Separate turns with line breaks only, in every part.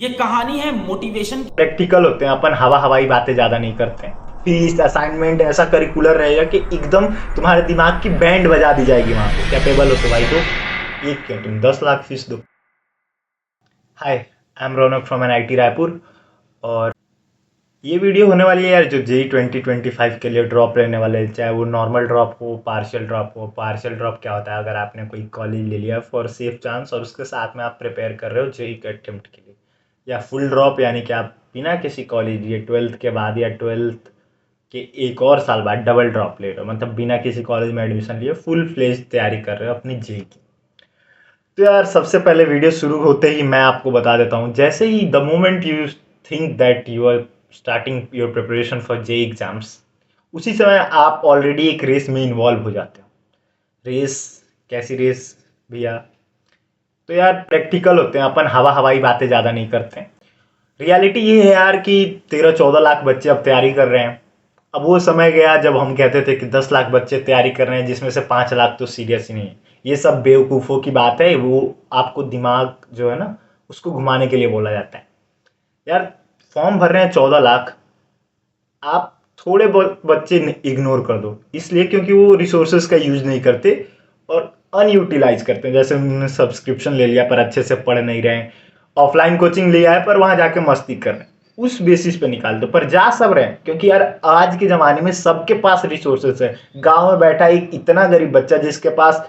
ये कहानी है मोटिवेशन की।
प्रैक्टिकल होते हैं, अपन हवा हवाई बातें ज़्यादा नहीं करते हैं। फीस असाइनमेंट ऐसा करिकुलर रहेगा कि एकदम तुम्हारे दिमाग की बैंड बजा दी जाएगी वहाँ पे। कैपेबल हो तो भाई दो, एक क्यों तुम 10 लाख फीस दो। Hi, I am Raunak from N IT Raipur. और ये वीडियो होने वाली है यार जो JEE 2025 के लिए ड्रॉप रहने वाले हैं, चाहे वो नॉर्मल ड्रॉप हो, पार्शियल ड्रॉप हो। पार्शियल ड्रॉप क्या होता है? अगर आपने कोई कॉलेज ले लिया फॉर सेफ चांस और उसके साथ में आप प्रिपेयर कर रहे हो JEE के अटेम्प्ट के लिए। या फुल ड्रॉप यानी कि आप बिना किसी कॉलेज लिए 12th के बाद या 12th के एक और साल बाद डबल ड्रॉप ले रहे हो, मतलब बिना किसी कॉलेज में एडमिशन लिए फुल फ्लेज तैयारी कर रहे हो अपनी JEE की। तो यार सबसे पहले वीडियो शुरू होते ही मैं आपको बता देता हूँ, जैसे ही the moment you think that you are starting your preparation for JEE exams, उसी समय आप ऑलरेडी एक रेस में इन्वॉल्व हो जाते हो। रेस कैसी रेस भैया? तो यार प्रैक्टिकल होते हैं, अपन हवा हवाई बातें ज़्यादा नहीं करते हैं। रियलिटी ये है यार कि 13-14 लाख बच्चे अब तैयारी कर रहे हैं। अब वो समय गया जब हम कहते थे कि 10 लाख बच्चे तैयारी कर रहे हैं, जिसमें से 5 लाख तो सीरियस ही नहीं है। ये सब बेवकूफ़ों की बात है, वो आपको दिमाग जो है ना उसको घुमाने के लिए बोला जाता है। यार फॉर्म भर रहे हैं 14 लाख, आप थोड़े बहुत बच्चे इग्नोर कर दो, इसलिए क्योंकि वो रिसोर्सेज का यूज नहीं करते और अनयूटिलाइज करते हैं। जैसे उन्होंने सब्सक्रिप्शन ले लिया पर अच्छे से पढ़ नहीं रहे हैं, ऑफलाइन कोचिंग लिया है पर वहां जाके मस्ती कर रहे हैं, उस बेसिस पे निकाल दो। पर जा सब रहे हैं क्योंकि यार आज के ज़माने में सबके पास रिसोर्सेज है। गांव में बैठा एक इतना गरीब बच्चा जिसके पास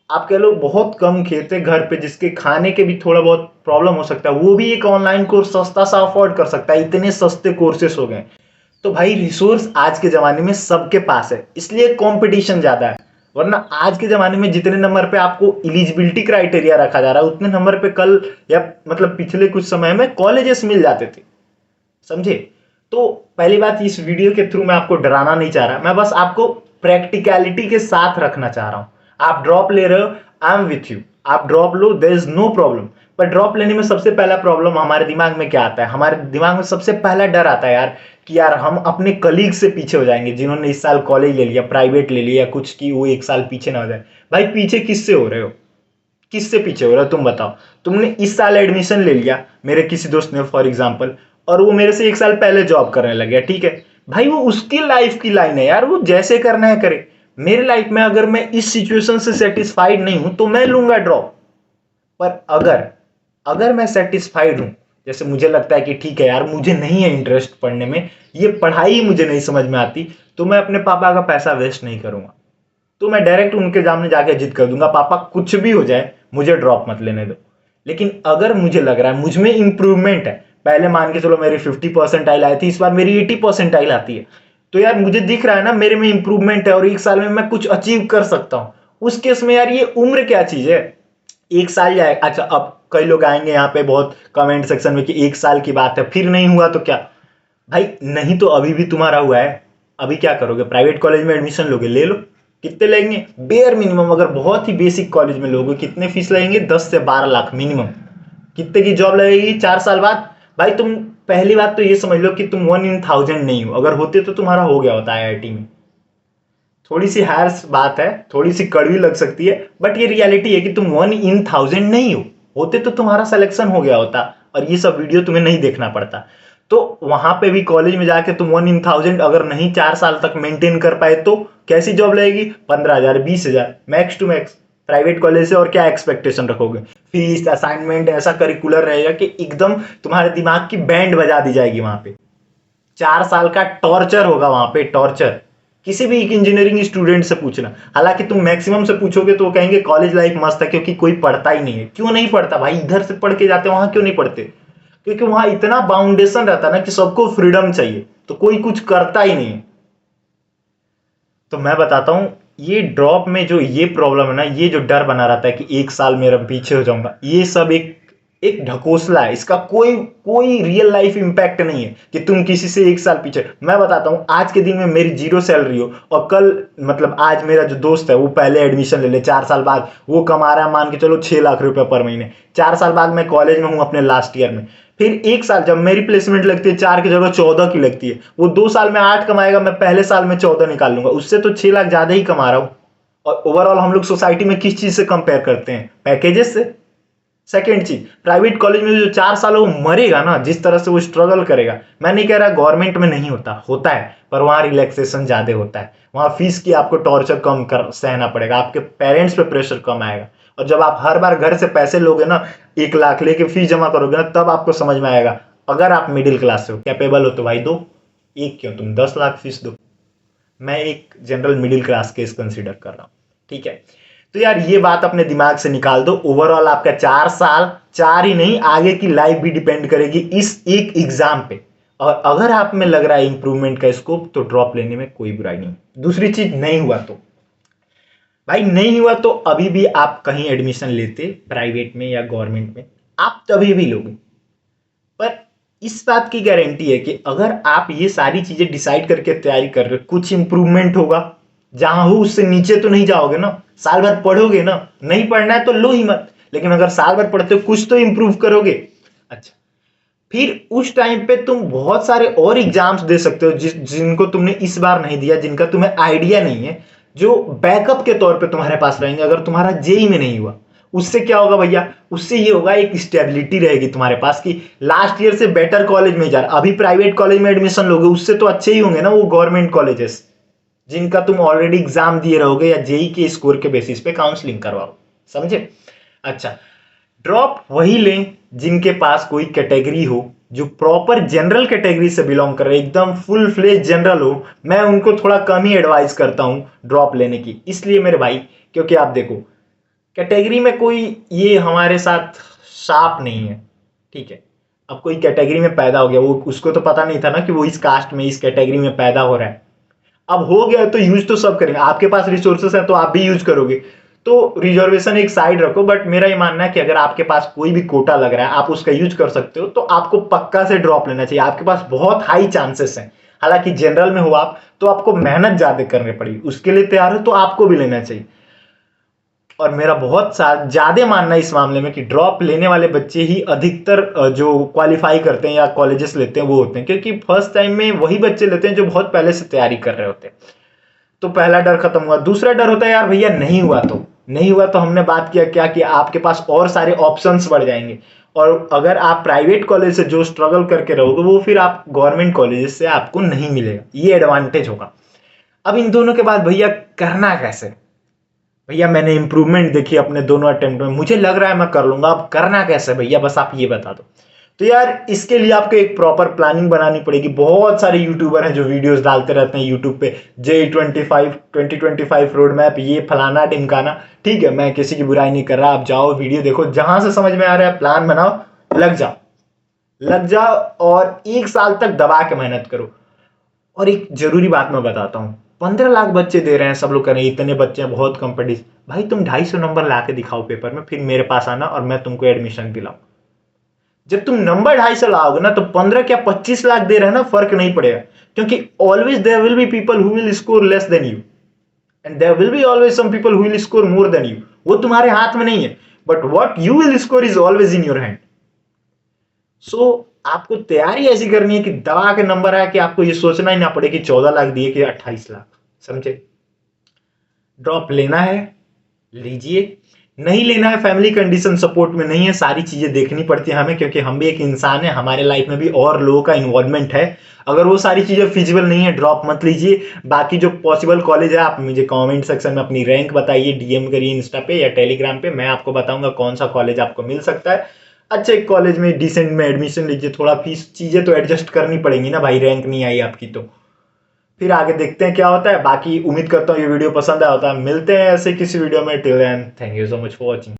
आप कह लो बहुत कम खेत है घर पे, जिसके खाने के भी थोड़ा बहुत प्रॉब्लम हो सकता है, वो भी एक ऑनलाइन कोर्स सस्ता सा अफोर्ड कर सकता है। इतने सस्ते कोर्सेस हो गए। तो भाई रिसोर्स आज के ज़माने में सबके पास है, इसलिए कंपटीशन ज़्यादा है। वरना आज के ज़माने में जितने नंबर पे आपको एलिजिबिलिटी क्राइटेरिया रखा जा रहा है, उतने नंबर पे कल या मतलब पिछले कुछ समय में कॉलेजेस मिल जाते थे। समझे? तो पहली बात, इस वीडियो के थ्रू मैं आपको डराना नहीं चाह रहा, मैं बस आपको प्रैक्टिकलिटी के साथ रखना चाह रहा हूं। आप ड्रॉप ले रहे हो, आई एम विथ यू। आप ड्रॉप लो, देयर इज नो प्रॉब्लम। पर ड्रॉप लेने में सबसे पहला प्रॉब्लम हमारे दिमाग में क्या आता है? हमारे दिमाग में सबसे पहला डर आता है यार कि यार हम अपने कलीग से पीछे हो जाएंगे, जिन्होंने इस साल कॉलेज ले लिया, प्राइवेट ले लिया कुछ, की वो एक साल पीछे ना हो जाए। भाई पीछे किससे हो रहे हो? किससे पीछे हो रहे हो तुम बताओ? तुमने इस साल एडमिशन ले लिया, मेरे किसी दोस्त ने फॉर एग्जांपल, और वो मेरे से एक साल पहले जॉब करने लग गया, ठीक है भाई, वो उसकी लाइफ की लाइन है यार, वो जैसे करना है करे। मेरे लाइफ में अगर मैं इस सिचुएशन से सेटिस्फाइड नहीं हूं तो मैं लूंगा ड्रॉप। पर अगर अगर मैं सेटिस्फाइड हूं, जैसे मुझे लगता है कि ठीक है यार मुझे नहीं है इंटरेस्ट पढ़ने में, ये पढ़ाई मुझे नहीं समझ में आती, तो मैं अपने पापा का पैसा वेस्ट नहीं करूंगा। तो मैं डायरेक्ट उनके सामने जाके जिद कर दूंगा, पापा कुछ भी हो जाए मुझे ड्रॉप मत लेने दो। लेकिन अगर मुझे लग रहा है मुझ में इंप्रूवमेंट है, पहले मान के चलो मेरी 50% आई थी, इस बार मेरी 80% आती है, तो यार मुझे दिख रहा है ना मेरे में इंप्रूवमेंट है और एक साल में मैं कुछ अचीव कर सकता हूं, उस केस में यार ये उम्र क्या चीज है? एक साल जाए, अच्छा अब कई लोग आएंगे यहाँ पे बहुत कमेंट सेक्शन में कि एक साल की बात है फिर नहीं हुआ तो क्या? भाई नहीं तो अभी भी तुम्हारा हुआ है, अभी क्या करोगे? प्राइवेट कॉलेज में एडमिशन लोगे, ले लो। कितने लगेंगे? बेयर मिनिमम, अगर बहुत ही बेसिक कॉलेज में लोगे कितने फीस लगेंगे? 10 से 12 लाख मिनिमम। कितने की जॉब लगेगी 4 साल बाद? भाई तुम पहली बात तो ये समझ लो कि तुम 1 in 1000 नहीं हो, अगर होते तो तुम्हारा हो गया होता IIT में। थोड़ी सी हार्श बात है, थोड़ी सी कड़वी लग सकती है, बट ये रियलिटी है कि तुम 1 in 1000 नहीं हो, होते तो तुम्हारा सिलेक्शन हो गया होता और ये सब वीडियो तुम्हें नहीं देखना पड़ता। तो वहां पे भी कॉलेज में जाके तुम 1 in 1000 अगर नहीं 4 साल तक मेंटेन कर पाए तो कैसी जॉब लगेगी? 15,000, 20,000 max to max. Private college से और क्या एक्सपेक्टेशन रखोगे? फीस असाइनमेंट ऐसा करिकुलर रहेगा कि एकदम तुम्हारे दिमाग की बैंड बजा दी जाएगी वहां पे। 4 साल का टॉर्चर होगा वहां पे, टॉर्चर। किसी भी एक इंजीनियरिंग स्टूडेंट से पूछना, हालांकि तुम मैक्सिमम से पूछोगे तो वो कहेंगे कॉलेज लाइफ मस्त है क्योंकि कोई पढ़ता ही नहीं है। क्यों नहीं पढ़ता भाई? इधर से पढ़ के जाते वहां क्यों नहीं पढ़ते? क्योंकि वहां इतना बाउंडेशन रहता है ना कि सबको फ्रीडम चाहिए, तो कोई कुछ करता ही नहीं है। तो मैं बताता हूं, ये ड्रॉप में जो ये प्रॉब्लम है ना, ये जो डर बना रहता है कि एक साल मेरा पीछे हो जाऊंगा, ये सब एक एक ढकोसला है। इसका कोई कोई रियल लाइफ इंपैक्ट नहीं है कि तुम किसी से एक साल पीछे। मैं बताता हूं, आज के दिन में मेरी 0 सैलरी हो और कल मतलब आज मेरा जो दोस्त है वो पहले एडमिशन ले ले 4 साल बाद, वो कमा रहा है मान के चलो 6 लाख रुपए पर महीने, 4 साल बाद मैं कॉलेज में हूं अपने लास्ट ईयर में, फिर एक साल जब मेरी प्लेसमेंट लगती है 4 की जगह 14 की लगती है, वो 2 साल में 8 कमाएगा, मैं पहले साल में 14 निकाल लूंगा, उससे तो 6 लाख ज्यादा ही कमा रहा हूं। और ओवरऑल हम लोग सोसाइटी में किस चीज से कंपेयर करते हैं? पैकेजेस से। सेकेंड चीज, प्राइवेट कॉलेज में जो 4 साल वो मरेगा ना, जिस तरह से वो स्ट्रगल करेगा, मैं नहीं कह रहा गवर्नमेंट में नहीं होता है, पर वहां रिलैक्सेशन ज्यादा होता है, वहां फीस की आपको टॉर्चर कम कर सहना पड़ेगा, आपके पेरेंट्स पे प्रेशर कम आएगा। और जब आप हर बार घर से पैसे लोगे ना, 1 लाख लेके फीस जमा करोगे ना, तब आपको समझ में आएगा। अगर आप मिडिल क्लास से हो, कैपेबल हो, तो भाई दो, एक क्यों, तुम 10 लाख फीस दो। मैं एक general middle class case consider कर रहा हूं, ठीक है। तो यार ये बात अपने दिमाग से निकाल दो। ओवरऑल आपका 4 साल, 4 ही नहीं, आगे की लाइफ भी डिपेंड करेगी इस एक एग्जाम पे। और अगर आप में लग रहा है इंप्रूवमेंट का स्कोप, तो ड्रॉप लेने में कोई बुराई नहीं। दूसरी चीज, नहीं हुआ तो भाई, नहीं हुआ तो अभी भी आप कहीं एडमिशन लेते, प्राइवेट में या गवर्नमेंट में, आप तभी भी लोगे। पर इस बात की गारंटी है कि अगर आप ये सारी चीजें डिसाइड करके तैयारी कर रहे हो, कुछ इंप्रूवमेंट होगा, जहां हो उससे नीचे तो नहीं जाओगे ना। साल भर पढ़ोगे ना, नहीं पढ़ना है तो लो ही मत, लेकिन अगर साल भर पढ़ते हो कुछ तो इंप्रूव करोगे। अच्छा, फिर उस टाइम पे तुम बहुत सारे और एग्जाम्स दे सकते हो जिनको तुमने इस बार नहीं दिया, जिनका तुम्हें आइडिया नहीं है, जो बैकअप के तौर पे तुम्हारे पास रहेंगे अगर तुम्हारा जेई में नहीं हुआ। उससे क्या होगा भैया, उससे ये होगा, एक स्टेबिलिटी रहेगी तुम्हारे पास कि लास्ट ईयर से बेटर कॉलेज में जा रहा। अभी प्राइवेट कॉलेज में एडमिशन लोगे, उससे तो अच्छे ही होंगे ना वो गवर्नमेंट कॉलेजेस जिनका तुम ऑलरेडी एग्जाम दिए रहोगे, या जेई के स्कोर के बेसिस पे काउंसलिंग करवाओ, समझे। अच्छा, ड्रॉप वही लें जिनके पास कोई कैटेगरी हो, जो प्रॉपर जनरल कैटेगरी से बिलोंग कर रहे, एकदम फुल फ्लेज जनरल हो। मैं उनको थोड़ा कम ही एडवाइस करता हूं ड्रॉप लेने की, इसलिए मेरे भाई, क्योंकि आप देखो कैटेगरी में कोई ये हमारे साथ शाप नहीं है, ठीक है। अब कोई कैटेगरी में पैदा हो गया, वो उसको तो पता नहीं था ना कि वो इस कास्ट में, इस कैटेगरी में पैदा हो रहा है। अब हो गया तो यूज तो सब करेंगे, आपके पास रिसोर्सेस है तो आप भी यूज करोगे। तो रिजर्वेशन एक साइड रखो, बट मेरा ये मानना है कि अगर आपके पास कोई भी कोटा लग रहा है, आप उसका यूज कर सकते हो, तो आपको पक्का से ड्रॉप लेना चाहिए। आपके पास बहुत हाई चांसेस हैं, हालांकि जनरल में हो आप तो आपको मेहनत ज्यादा करनी पड़ेगी, उसके लिए तैयार हो तो आपको भी लेना चाहिए। और मेरा बहुत ज्यादा मानना है इस मामले में कि ड्रॉप लेने वाले बच्चे ही अधिकतर जो क्वालिफाई करते हैं या कॉलेजेस लेते हैं वो होते हैं, क्योंकि फर्स्ट टाइम में वही बच्चे लेते हैं जो बहुत पहले से तैयारी कर रहे होते हैं। तो पहला डर खत्म हुआ। दूसरा डर होता है यार भैया नहीं हुआ तो, नहीं हुआ तो हमने बात किया क्या कि आपके पास और सारे ऑप्शंस बढ़ जाएंगे, और अगर आप प्राइवेट कॉलेज से जो स्ट्रगल करके रहोगे वो फिर आप गवर्नमेंट कॉलेज से आपको नहीं मिलेगा, ये एडवांटेज होगा। अब इन दोनों के बाद भैया करना कैसे, भैया मैंने इंप्रूवमेंट देखी अपने दोनों अटेम्प्ट में, मुझे लग रहा है मैं कर लूंगा, अब करना कैसे भैया, बस आप ये बता दो। तो यार इसके लिए आपको एक प्रॉपर प्लानिंग बनानी पड़ेगी। बहुत सारे यूट्यूबर हैं जो वीडियोस डालते रहते हैं यूट्यूब पे, J25 रोड मैप, ये फलाना ढिमकाना, ठीक है, मैं किसी की बुराई नहीं कर रहा, आप जाओ वीडियो देखो, जहां से समझ में आ रहा है प्लान बनाओ, लग जाओ और 1 साल तक दबा के मेहनत करो। और एक जरूरी बात मैं बताता हूँ, 15 लाख बच्चे दे रहे हैं, सब लोग कर रहे हैं, इतने बच्चे हैं, बहुत कंपटीशन। भाई तुम 250 नंबर ला के दिखाओ पेपर में, फिर मेरे पास आना और मैं तुमको एडमिशन दिलाऊं। जब तुम नंबर 250 लाओगे ना, तो 15 क्या 25 लाख दे रहे हैं ना, फर्क नहीं पड़ेगा, क्योंकि always there will be people who will score less than you, and there will be always some people who will score more than you. वो तुम्हारे हाथ में नहीं है, but what you will score is always in your hand. So आपको तैयारी ऐसी करनी है कि दवा के नंबर आए कि आपको ये सोचना ही ना पड़े कि 14 लाख दिए कि 28 लाख, समझे। ड्रॉप लेना है लीजिए, नहीं लेना है फैमिली कंडीशन सपोर्ट में नहीं है, सारी चीजें देखनी पड़ती है हमें, क्योंकि हम भी एक इंसान है, हमारे लाइफ में भी और लोगों का इन्वॉल्वमेंट है। अगर वो सारी चीजें फिजिबल नहीं है, ड्रॉप मत लीजिए। बाकी जो पॉसिबल कॉलेज है, आप मुझे कमेंट सेक्शन में अपनी रैंक बताइए, डीएम करिए इंस्टा पे या टेलीग्राम पे, मैं आपको बताऊंगा कौन सा कॉलेज आपको मिल सकता है। अच्छे कॉलेज में डिसेंट में एडमिशन लीजिए, थोड़ा फीस चीजें तो एडजस्ट करनी पड़ेंगी ना भाई, रैंक नहीं आई आपकी तो। फिर आगे देखते हैं क्या होता है। बाकी उम्मीद करता हूँ ये वीडियो पसंद आया होता है। मिलते हैं ऐसे किसी वीडियो में, till then thank you so much for watching.